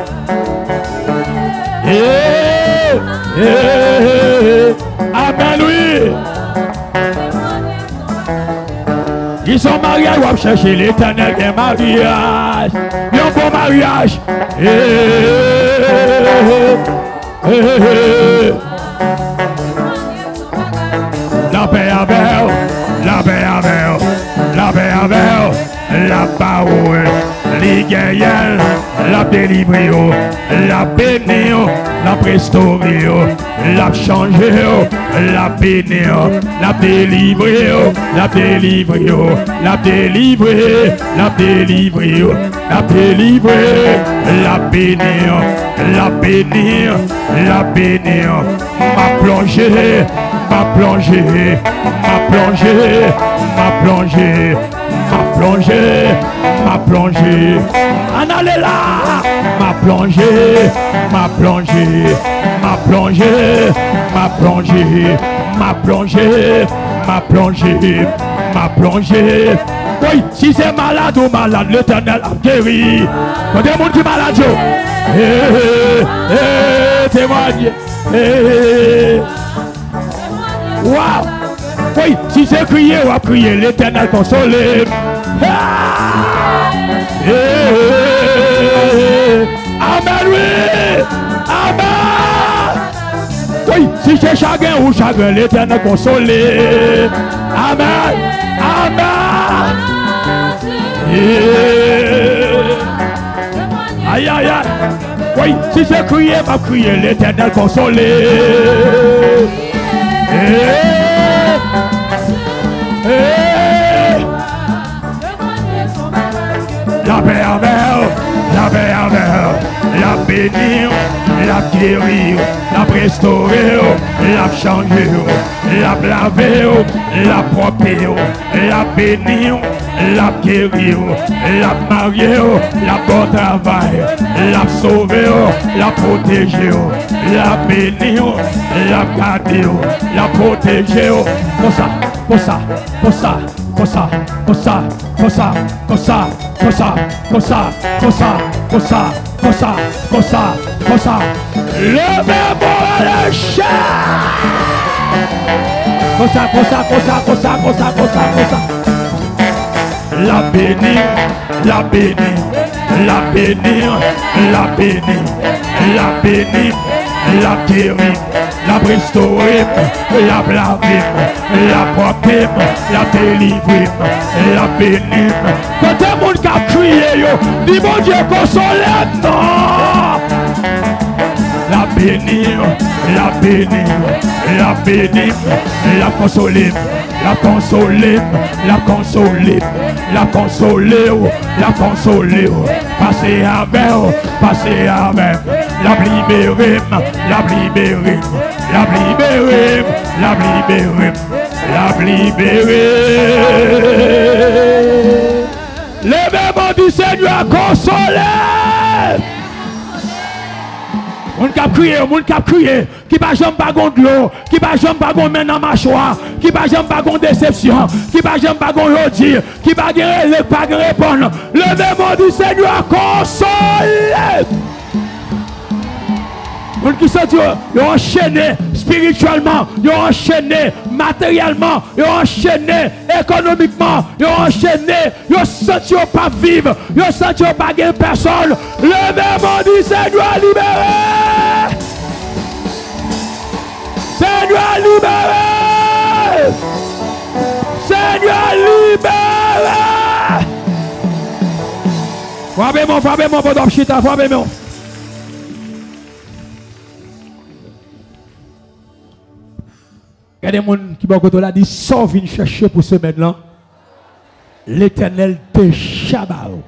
Amen, oui. Ils sont mariés, ils vont chercher l'Éternel des mariages. Ils ont bon mariage. La paix avec, la paix avec, la paix avec, la parole, les guerriers, la délivrer, la bénir, la restaurer, la changer, la bénir, la délivrer, la délivrer, la délivrer, la délivrer, la délivrer, la bénir, la bénir, la bénir, ma plongée, ma plongée, ma plongée, ma plongée, ma plongée, ma plongée, en allez là, ma plongée, ma plongée, ma plongée, ma plongée, ma plongée, ma plongée, ma plongée. Oui, si c'est malade ou malade, l'Éternel a guéri. Quand il y a des gens qui sont malades, témoigne. Wow! Oui, si c'est crier, on va crier, l'Éternel consolé. Amen, oui! Amen! Oui, si c'est chagrin ou chagrin, l'Éternel consolé. Amen! Amen! Aïe, aïe, aïe! Oui, si c'est crier, on va crier, l'Éternel consolé. La paix avec, la paix avec, la bénir, la guérir, la restaurer, la changer, la laver, la proprer, la bénir, la guérir, la marier, la bon travail, la sauver, la protéger, la bénir, la garder, la protéger, pour ça, pour ça, pour ça, pour ça, pour ça, pour ça, pour ça, pour ça, pour ça, pour ça, pour ça, pour ça, pour ça, pour ça, le verbe le chat. Pour ça, pour ça, pour ça, pour ça, pour ça, pour ça, pour ça. La bénir, la bénir, la bénir, la bénir, la bénir, la guérir, la restaurer, la laver, la porter, la délivrer, la bénir. Quand tout le monde a crié, dis mon Dieu consolé, non. La bénir, la bénir, la bénir, la consoler, la consoler, la consoler, la consoler, la consoler, passer avec, passer avec, la libérer, la libérer, la libérer, la libérer, la libérer. Le verbe du Seigneur consoler. On cap crier, qui va jamais pas de l'eau, qui va jamais pas de main dans ma choix, qui va jamais pas de déception, qui va jamais pas de dire, qui va pas répondre. Le démon du Seigneur console. On qui sont enchaîné spirituellement, ils ont enchaîné matériellement, ils ont enchaîné économiquement, ils ont enchaîné, ils ont senti pas vivre, ils ont senti pas gagner personne. Le démon du Seigneur libéré. Seigneur Seigneur, libérez. Seigneur, libérez. Frappez-moi, pendant chita, frappez-moi. Il y a des gens qui m'ont dit, sauve une chercher pour ce semaine-là. L'Éternel te chabao.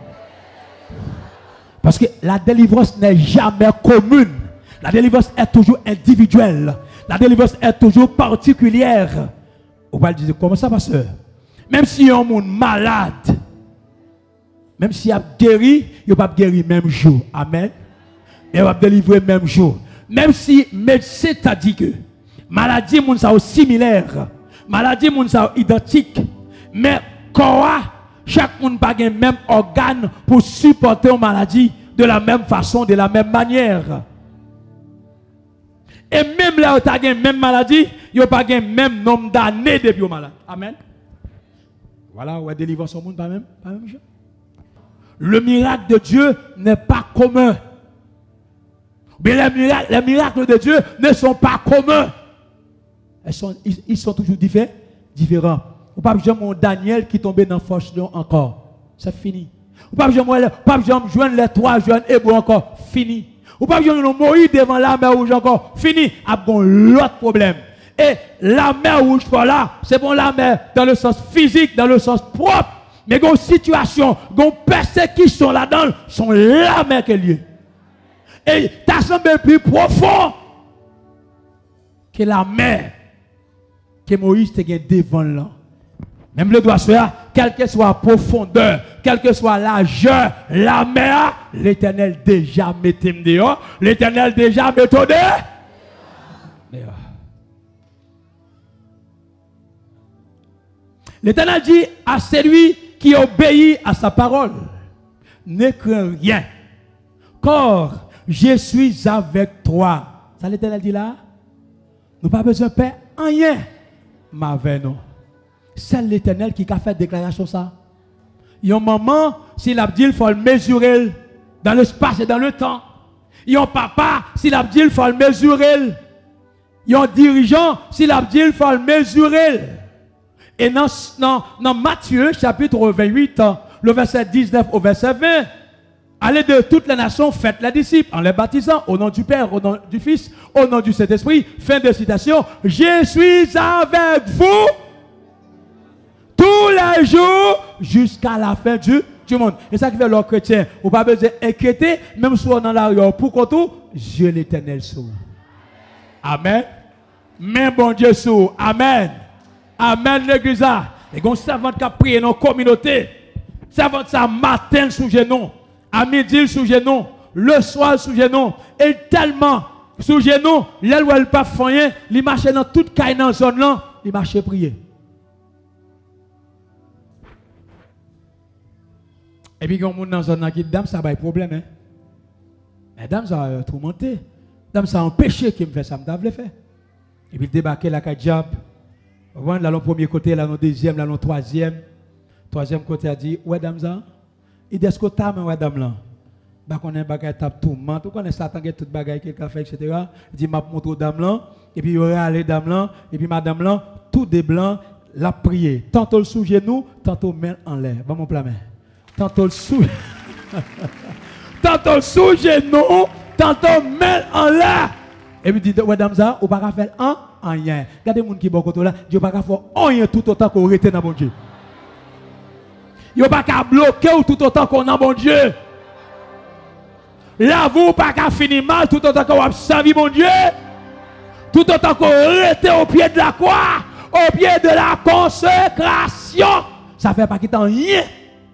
Parce que la délivrance n'est jamais commune. La délivrance est toujours individuelle. La délivrance est toujours particulière. On va dire, comment ça, pasteur? Même si un monde malade, même s'il a guéri, il ne va pas guérir même jour. Amen. Il va délivrer même jour. Même si le médecin t'a dit que maladie moun sa similaire, maladie moun sa identique, mais quoi, chaque monde pas le même organe pour supporter une maladie de la même façon, de la même manière. Et même là où tu as la même maladie, il n'y a pas le même nombre d'années depuis malade. Amen. Voilà, où est délivrance au monde, pas même chose. Le miracle de Dieu n'est pas commun. Mais les miracles de Dieu ne sont pas communs. Ils sont toujours différents. Ou pas jamais Daniel qui tombait dans la force encore. C'est fini. Ou pas jamais joindre les 3 jeunes hébreux encore. Fini. Ou pas jamais Moïse devant la mer rouge encore. Fini. A bon l'autre problème. Et la mer rouge là, c'est bon la mer dans le sens physique, dans le sens propre. Mais il y a une situation, il y a une persécution là-dedans, sont la mer qui est liée. Et ça semble plus profond que la mer que Moïse te gagne devant là. Même le doigt faire, quelle que soit la profondeur, quelle que soit la largeur, la mer, l'Éternel déjà mettait dehors, l'Éternel déjà mettait dehors. L'Éternel dit à celui qui obéit à sa parole, ne crains rien, car je suis avec toi. Ça l'Éternel dit là, nous n'avons pas besoin de paix, rien. Mais avec nous. C'est l'Éternel qui a fait déclaration ça. Il y a un moment, s'il a dit, il faut le mesurer dans l'espace et dans le temps. Il y a un papa, s'il a dit, il faut le mesurer. Il y a un dirigeant, s'il a dit, il faut le mesurer. Et dans Matthieu, chapitre 28, le verset 19 au verset 20, allez de toutes les nations, faites les disciples, en les baptisant au nom du Père, au nom du Fils, au nom du Saint-Esprit. Fin de citation. Je suis avec vous tous les jours jusqu'à la fin du monde. Et ça qui fait l'homme chrétien. Vous n'avez pas besoin d'inquiéter, même si on est dans l'arrière. Pour tout, Dieu l'Éternel sauve. Amen. Mais bon Dieu sauve. Amen. Amen, l'église. Et qu'on servante qui a prié dans la communauté. Servante ça matin sous genou. À midi sous genou. Le soir sous genou. Et tellement sous genou. Là où elle pas rien. Il marche dans toute caille dans la zone là. Il marche prier. Et puis, quand on est dans la zone qui dame, ça va être problème. Hein? Mais dame, ça a tourmenté. Dame, ça a empêché qu'il me fasse ça. Je voulais faire. Et puis, débarquer la diable. Là, le premier côté, là, le deuxième, là, le troisième. Troisième côté a dit, ouais, dame, ça. Il dit, est-ce que tu as, ouais, dame, là. Bah, qu'on a un bagage tape tout le monde. Tout connaît Satan, tout bagage qu'il a fait, etc. Il dit, m'a montré dame, là. Et puis, il y allé dame, là. Et puis, madame, là, tout des blancs, la prié. Tantôt le sous genou, tantôt main en l'air. Va mon plat main. Tantôt le sous. Tantôt sous genou, tantôt main en l'air. Et puis, dit, ouais, dame, ça, ou pas faire rien. Regardez les gens qui sont bon là, Dieu pas faire rien tout autant qu'on rete dans bon Dieu. Il pas qu'à bloquer ou tout autant qu'on a bon Dieu. Là, vous pas qu'à finir mal tout autant qu'on a servi mon Dieu. Tout autant qu'on rete au pied de la croix, au pied de la consécration. Ça fait pas qu'il t'en rien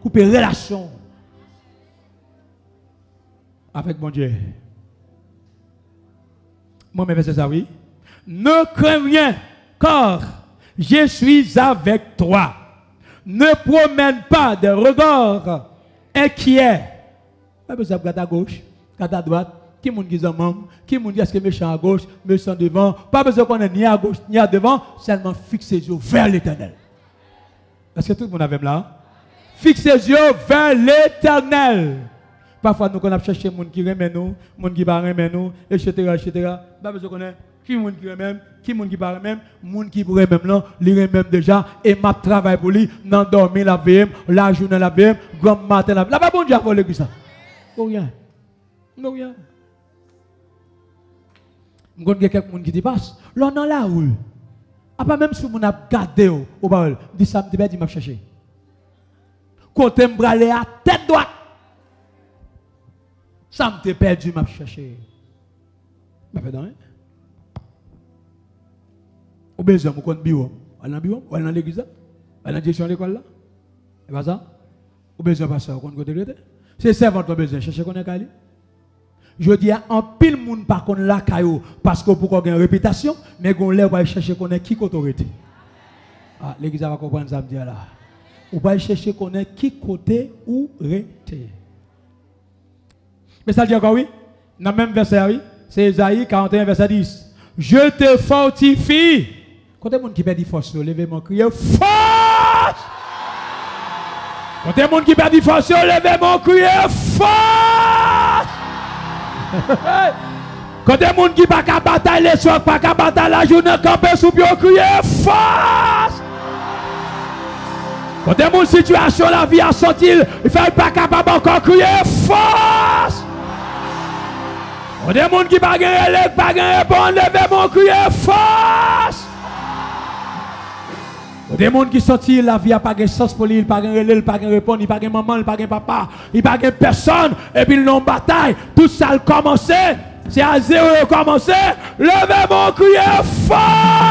couper relation avec mon Dieu. Moi, mes versets, ça oui. Ne crains rien, car je suis avec toi. Ne promène pas de regard inquiet. Pas besoin de regarder à gauche, regarder à droite. Qui moun qui membre, qui moun qui est-ce que méchant à gauche, méchant devant. Pas besoin qu'on ait ni à gauche ni à devant. Seulement fixe les yeux vers l'Éternel. Est-ce que tout le monde avait là? Fixe les yeux vers l'Éternel. Parfois, nous, on a cherché les gens qui remet nous, les gens qui ne remet nous, etc., etc. Pas besoin qu'on ait Qui moun qui même, qui moun qui parle même, moun qui pourrait même là, lire même déjà et m'a travail pour lui, nan dormir la VM, la journée la VM, grand matin la VM. Là pas bon Dieu pour l'église ça. Oh rien. Non rien. M'gon quelqu'un moun qui te passe. Là dans la rue. A pas même si moun a gardé au parole, dit ça me dit m'a chercher. Côté m'bralé à tête droite. Ça me perdu m'a chercher. M'a fait dans au besoin, mon compte bureau. On a bureau, on a l'église, on a gestion de l'école là. C'est pas ça? Au besoin, pas ça, on côté de c'est servant au besoin, chercher qu'on est calé. Je dis à un pile monde par contre là, parce que pour qu'on ait une réputation, mais qu'on lève va chercher qu'on est qui autorité. Ah, l'église va comprendre ça, me dire là. On va chercher qu'on est qui côté ou rété. Mais ça dit encore oui? Dans le même verset, oui? C'est Isaïe 41, verset 10. Je te fortifie. Quand il y a des gens qui perdent force, levez mon crier force. Quand il y a des gens qui perdent force, levez mon crier force. Quand il y a des gens qui ne peuvent pas batailler les soirs, pas batailler la journée, camper sous pied, crier force. Quand il y a des situation, la vie a sorti, il ne fait pas capable encore crier force. Quand il y a des gens qui ne peuvent pas répondre, levez mon crier force. Des gens qui sortent, la vie n'a pas de sens pour lui, il n'a pas de relais, il n'a pas de répondre, il n'a pas de maman, il n'a pas de papa, il n'a pas de personne, et puis ils ont bataille, tout ça a commencé, c'est à zéro commencé, levez mon crier fort!